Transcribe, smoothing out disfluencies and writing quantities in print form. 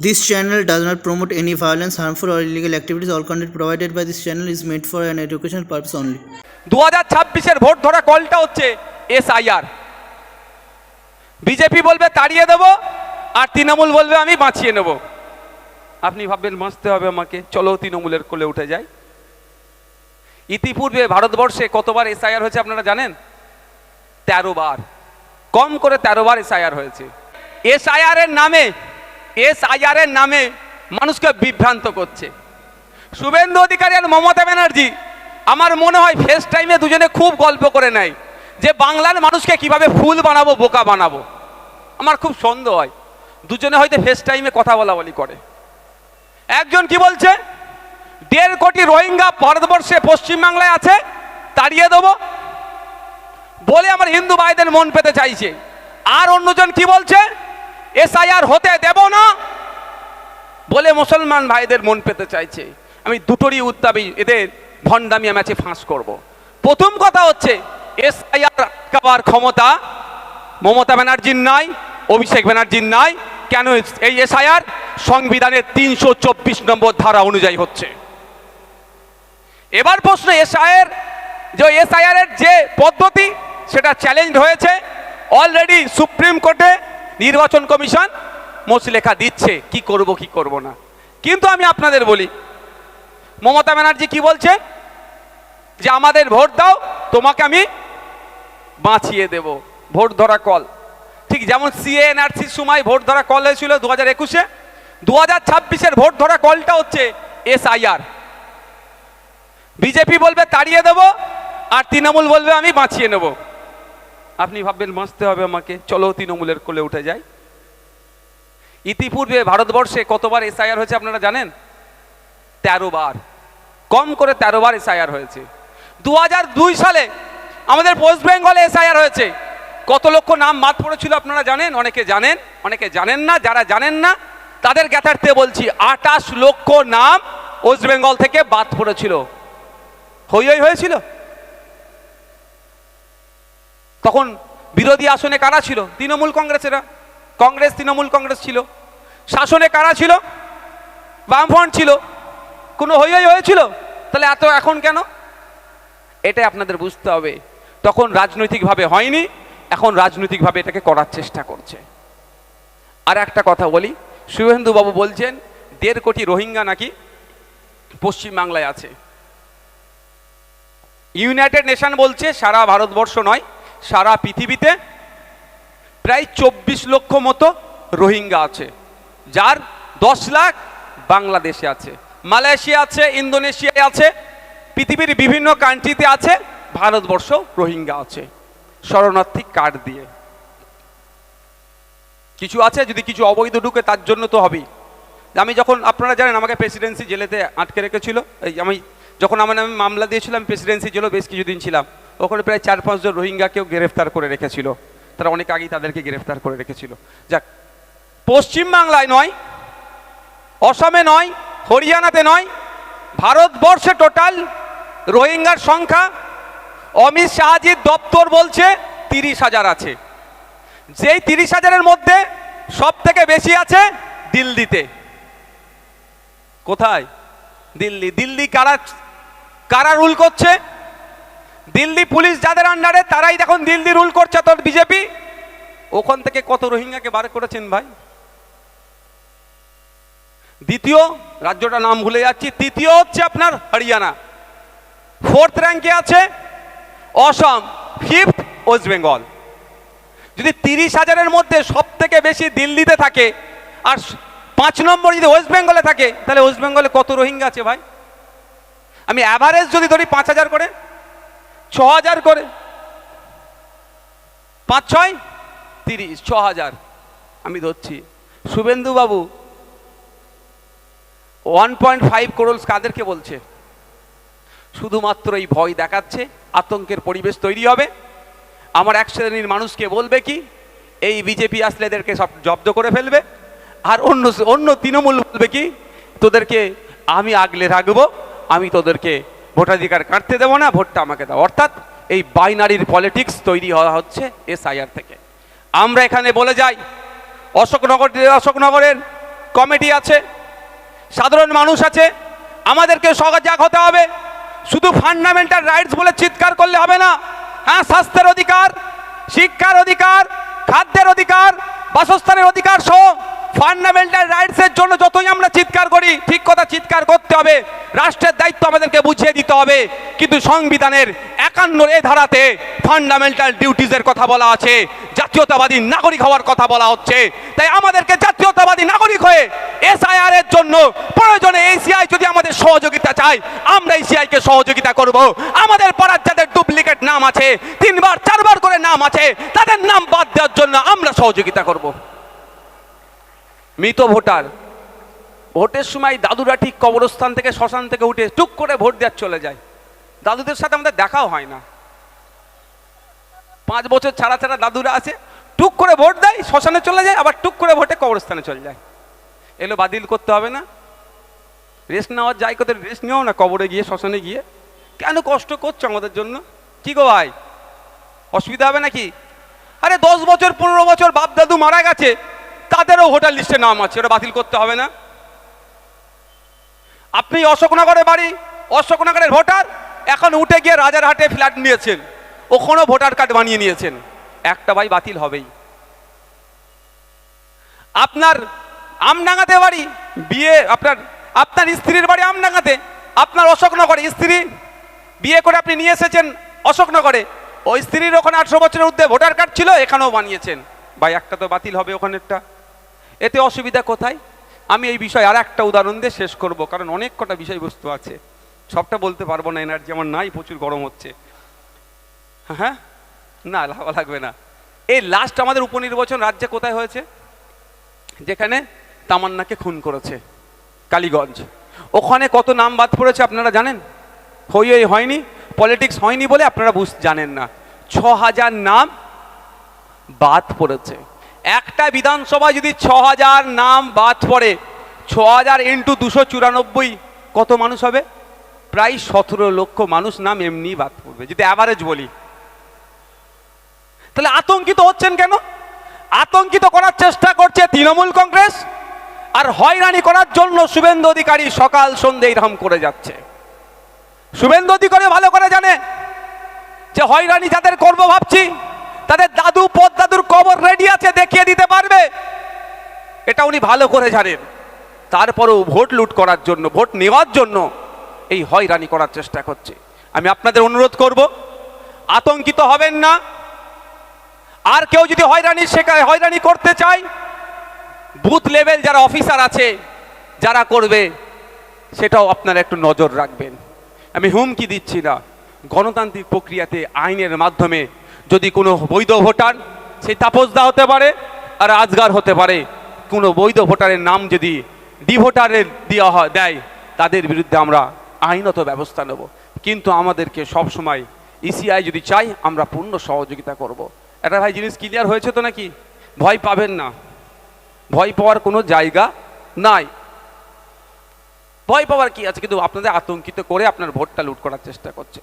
This channel does not promote any violence, harmful, or illegal activities. All content provided by this channel is meant for an educational purpose only. 2026-এর ভোট ধরা কলটা হচ্ছে SIR. BJP বলবে তাড়িয়ে দেব, আর তৃণমূল বলবে আমি বাঁচিয়ে নেব। আপনি ভাববেন বাঁচতে হবে আমাকে, চলো তৃণমূলের কোলে উঠে যাই। ইতিপূর্বে ভারতবর্ষে কতবার এসআইআর হয়েছে আপনারা জানেন? 13 বার, কম করে 13 বার এসআইআর হয়েছে। এসআইআর এর নামে মানুষকে বিভ্রান্ত করছে শুভেন্দু অধিকারী আর মমতা ব্যানার্জি। আমার মনে হয় ফেস টাইমে দুজনে খুব গল্প করে নেয় যে বাংলার মানুষকে কিভাবে ফুল বানাবো, বোকা বানাবো। আমার খুব সন্দেহ হয় দুজনে হয়তো ফেস টাইমে কথা বলাবলি করে। একজন কি বলছে, 1.5 কোটি রোহিঙ্গা ভারতবর্ষে পশ্চিমবাংলায় আছে, তাড়িয়ে দেবো বলে আমার হিন্দু ভাইদের মন পেতে চাইছে। আর অন্যজন কি বলছে, এসআইআর হতে দেব না বলে মুসলমান ভাইদের মন পেতে চাইছে। আমি দুটোরই উত্তাপে এদের ভণ্ডামি আমি আছে ফাঁস করব। প্রথম কথা হচ্ছে, এসআইআর আটকাবার ক্ষমতা মমতা ব্যানার্জির নাই, অভিষেক ব্যানার্জির নাই। কেন? এই এসআইআর সংবিধানের 324 নম্বর ধারা অনুযায়ী হচ্ছে। এবার প্রশ্ন, এসআইআর এর যে পদ্ধতি সেটা চ্যালেঞ্জ হয়েছে অলরেডি সুপ্রিম কোর্টে। নির্বাচন কমিশন মসলেখা দিচ্ছে কি করব না। কিন্তু আমি আপনাদের বলি, মমতা ব্যানার্জি কি বলছে, যে আমাদের ভোট দাও, তোমাকে আমি বাঁচিয়ে দেব। ভোট ধরা কল, ঠিক যেমন সিএ এনআরসির সময় ভোট ধরা কল হয়েছিল 2021-এ, 2026-এর ভোট ধরা কলটা হচ্ছে এসআইআর। বিজেপি বলবে তাড়িয়ে দেব, আর তৃণমূল বলবে আমি বাঁচিয়ে নেব। আপনি ভাববেন বাঁচতে হবে আমাকে, চলো তৃণমূলের কোলে উঠে যাই। ইতিপূর্বে ভারতবর্ষে কতবার এসআইআর হয়েছে আপনারা জানেন? 13 বার, কম করে 13 বার এসআইআর হয়েছে। 2002 সালে আমাদের ওয়েস্ট বেঙ্গলে এসআইআর হয়েছে। কত লক্ষ নাম বাদ পড়েছিল আপনারা জানেন? অনেকে জানেন, অনেকে জানেন না। যারা জানেন না তাদের জ্ঞাতার্থে বলছি, 28 লক্ষ নাম ওয়েস্ট বেঙ্গল থেকে বাদ পড়েছিল। হয়েছিল। তখন বিরোধী আসনে কারা ছিল? তৃণমূল কংগ্রেসেরা, কংগ্রেস তৃণমূল কংগ্রেস ছিল। শাসনে কারা ছিল? বামফ্রন্ট ছিল। কোনো হয়েছিল? তাহলে এত এখন কেন? এটাই আপনাদের বুঝতে হবে। তখন রাজনৈতিকভাবে হয়নি, এখন রাজনৈতিকভাবে এটাকে করার চেষ্টা করছে। আর একটা কথা বলি, শুভেন্দু বাবু বলছেন 1.5 কোটি রোহিঙ্গা নাকি পশ্চিমবাংলায় আছে। ইউনাইটেড নেশন বলছে সারা ভারতবর্ষ নয়, সারা পৃথিবীতে প্রায় 24 লক্ষ মতো রোহিঙ্গা আছে, যার 10 লাখ বাংলাদেশে আছে, মালয়েশিয়া আছে, ইন্দোনেশিয়ায় আছে, পৃথিবীর বিভিন্ন কান্ট্রিতে আছে। ভারতবর্ষ রোহিঙ্গা আছে শরণার্থী কার্ড দিয়ে। কিছু আছে, যদি কিছু অবৈধ ঢুকে তার জন্য তো হবেই। আমি যখন, আপনারা জানেন আমাকে প্রেসিডেন্সি জেলেতে আটকে রেখেছিল। এই যখন আমার নামে মামলা দিয়েছিলাম, প্রেসিডেন্সি জেলে বেশ কিছুদিন ছিলাম। ওখানে প্রায় 4-5 জন রোহিঙ্গাকেও গ্রেফতার করে রেখেছিল। তারা অনেক আগেই তাদেরকে গ্রেফতার করে রেখেছিল। যাক, পশ্চিমবাংলায় নয়, অসমে নয়, হরিয়ানাতে নয়, ভারতবর্ষে টোটাল রোহিঙ্গার সংখ্যা অমিত শাহজির দপ্তর বলছে 30,000 আছে। যেই 30,000-এর মধ্যে সব থেকে বেশি আছে দিল্লিতে। কোথায়? দিল্লি কারা রুল করছে? দিল্লি পুলিশ যাদের আন্ডারে, তারাই এখন দিল্লি রুল করছে। তোর বিজেপি ওখান থেকে কত রোহিঙ্গাকে বার করেছেন ভাই। দ্বিতীয় রাজ্যটা নাম ভুলে যাচ্ছি, তৃতীয় হচ্ছে আপনার হরিয়ানা, 4th র্যাঙ্কে আছে অসম, 5th ওয়েস্ট বেঙ্গল। যদি 30,000-এর মধ্যে সব থেকে বেশি দিল্লিতে থাকে আর 5 নম্বর যদি ওয়েস্ট বেঙ্গলে থাকে, তাহলে ওয়েস্ট বেঙ্গলে কত রোহিঙ্গা আছে ভাই? আমি অ্যাভারেজ যদি ধরি 5,000 করে, 6,000 করে, 5-6 30, 6,000 আমি ধরছি। শুভেন্দু বাবু 1.5 করোড় কাদেরকে বলছে? শুধুমাত্র এই ভয় দেখাচ্ছে, আতঙ্কের পরিবেশ তৈরি হবে। আমার এক শ্রেণীর মানুষকে বলবে কি, এই বিজেপি আসলে এদেরকে সব জব্দ করে ফেলবে। আর অন্য তৃণমূল বলবে কি, তোদেরকে আমি আগলে রাখবো, আমি তোদেরকে ভোটাধিকার কাটতে দেবো না, ভোটটা আমাকে দাও। অর্থাৎ এই বাইনারির পলিটিক্স তৈরি হওয়া হচ্ছে এসআইআর থেকে। আমরা এখানে বলে যাই, অশোকনগরের কমিটি আছে, সাধারণ মানুষ আছে, আমাদেরকে সজাগ হতে হবে। শুধু ফান্ডামেন্টাল রাইটস বলে চিৎকার করলে হবে না। হ্যাঁ, স্বাস্থ্যের অধিকার, শিক্ষার অধিকার, খাদ্যের অধিকার, বাসস্থানের অধিকার সহ ফান্ডামেন্টাল রাইটসের জন্য যতই আমরা চিৎকার করি, ঠিক কথা চিৎকার করতে হবে। রাষ্ট্রের দায়িত্ব আমাদেরকে বুঝিয়ে দিতে হবে। কিন্তু সংবিধানের 51 ধারাতে ফান্ডামেন্টাল ডিউটিজের কথা বলা আছে, জাতীয়তাবাদী নাগরিক হওয়ার কথা বলা হচ্ছে। তাই আমাদেরকে জাতীয়তাবাদী নাগরিক হয়ে এসআইআর এর জন্য প্রয়োজনে এসিআই যদি আমাদের সহযোগিতা চায়, আমরা এসিআইকে সহযোগিতা করব। আমাদের পাড়ার যাদের ডুপ্লিকেট নাম আছে, 3বার 4বার করে নাম আছে, তাদের নাম বাদ দেওয়ার জন্য আমরা সহযোগিতা করব। মৃত ভোটার, ভোটের সময় দাদুরা ঠিক কবরস্থান থেকে শ্মশান থেকে উঠে টুক করে ভোট দেওয়ার চলে যায়। দাদুদের সাথে আমাদের দেখাও হয় না। 5 বছর ছাড়া ছাড়া দাদুরা আছে, টুক করে ভোট দেয়, শ্মশানে চলে যায়, আবার টুক করে ভোটে কবরস্থানে চলে যায়। এলো বাতিল করতে হবে না? রেস্ট নেওয়ার যাই কোথায় রেস্ট নিও না, কবরে গিয়ে শ্মশানে গিয়ে কেন কষ্ট করছো আমাদের জন্য? কি গো ভাই, অসুবিধা হবে নাকি? আরে 10 বছর 15 বছর বাপ দাদু মারা গেছে, তাদেরও ভোটার লিস্টে নাম আছে, ওটা বাতিল করতে হবে না? আপনি অশোকনগরে বাড়ি, অশোকনগরের ভোটার, এখন উঠে গিয়ে রাজারহাটে ফ্ল্যাট নিয়েছেন, ওখানেও ভোটার কার্ড বানিয়ে নিয়েছেন, একটা ভাই বাতিল হবেই। আপনার আমডাঙ্গাতে বাড়ি, বিয়ে আপনার স্ত্রীর বাড়ি আমডাঙ্গাতে, আপনার অশোকনগরে স্ত্রী বিয়ে করে আপনি নিয়ে এসেছেন অশোকনগরে, ওই স্ত্রীর ওখানে 18 বছরের ঊর্ধ্বে ভোটার কার্ড ছিল, এখানেও বানিয়েছেন, ভাই একটা তো বাতিল হবে ওখানেরটা। এতে অসুবিধা কোথায়? আমি এই বিষয়ে আর একটা উদাহরণ দিয়ে শেষ করব, কারণ অনেক কটা বিষয়বস্তু আছে, সবটা বলতে পারবো না, এনার্জি আমার নাই, প্রচুর গরম হচ্ছে। হ্যাঁ না, লাগবে না। এই লাস্ট আমাদের উপনির্বাচন রাজ্যে কোথায় হয়েছে? যেখানে তামান্নাকে খুন করেছে, কালীগঞ্জ। ওখানে কত নাম বাদ পড়েছে আপনারা জানেন? হয়নি, পলিটিক্স হয়নি বলে আপনারা জানেন না। 6000 নাম বাদ পড়েছে। একটা বিধানসভায় যদি 6000 নাম বাদ পড়ে, 6000 ইন্টু 294 কত মানুষ হবে? প্রায় 17 লক্ষ মানুষ নাম এমনি বাদ পড়বে, যদি অ্যাভারেজ বলি। তাহলে আতঙ্কিত হচ্ছেন কেন? আতঙ্কিত করার চেষ্টা করছে তৃণমূল কংগ্রেস, আর হয়রানি করার জন্য শুভেন্দু অধিকারী সকাল সন্ধ্যে এরকম করে যাচ্ছে। শুভেন্দু অধিকারী ভালো করে জানে যে হয়রানি যাদের করবো ভাবছি, তাদের দাদু পদ্দাদুর কবর রেডি আছে, দেখিয়ে দিতে পারবে, এটা উনি ভালো করে জানেন। তারপরেও ভোট লুট করার জন্য, ভোট নেওয়ার জন্য এই হয়রানি করার চেষ্টা করছে। আমি আপনাদের অনুরোধ করব, আতঙ্কিত হবেন না। আর কেউ যদি হয়রানি করতে চায়, বুথ লেভেল যারা অফিসার আছে যারা করবে, সেটাও আপনারা একটু নজর রাখবেন। আমি হুমকি দিচ্ছি না, গণতান্ত্রিক প্রক্রিয়াতে আইনের মাধ্যমে যদি কোনো বৈধ ভোটার, সেই তাপসদা হতে পারে আর আজগার হতে পারে, কোনো বৈধ ভোটারের নাম যদি ডিভোটারের দেওয়া দেয়, তাদের বিরুদ্ধে আমরা আইনত ব্যবস্থা নেব। কিন্তু আমাদেরকে সবসময় ইসিআই যদি চাই, আমরা পূর্ণ সহযোগিতা করব। এটা ভাই জিনিস ক্লিয়ার হয়েছে তো নাকি? ভয় পাবেন না, ভয় পাওয়ার কোনো জায়গা নাই। ভয় পাওয়ার কি আছে? কিন্তু আপনাদের আতঙ্কিত করে আপনার ভোটটা লুট করার চেষ্টা করছে।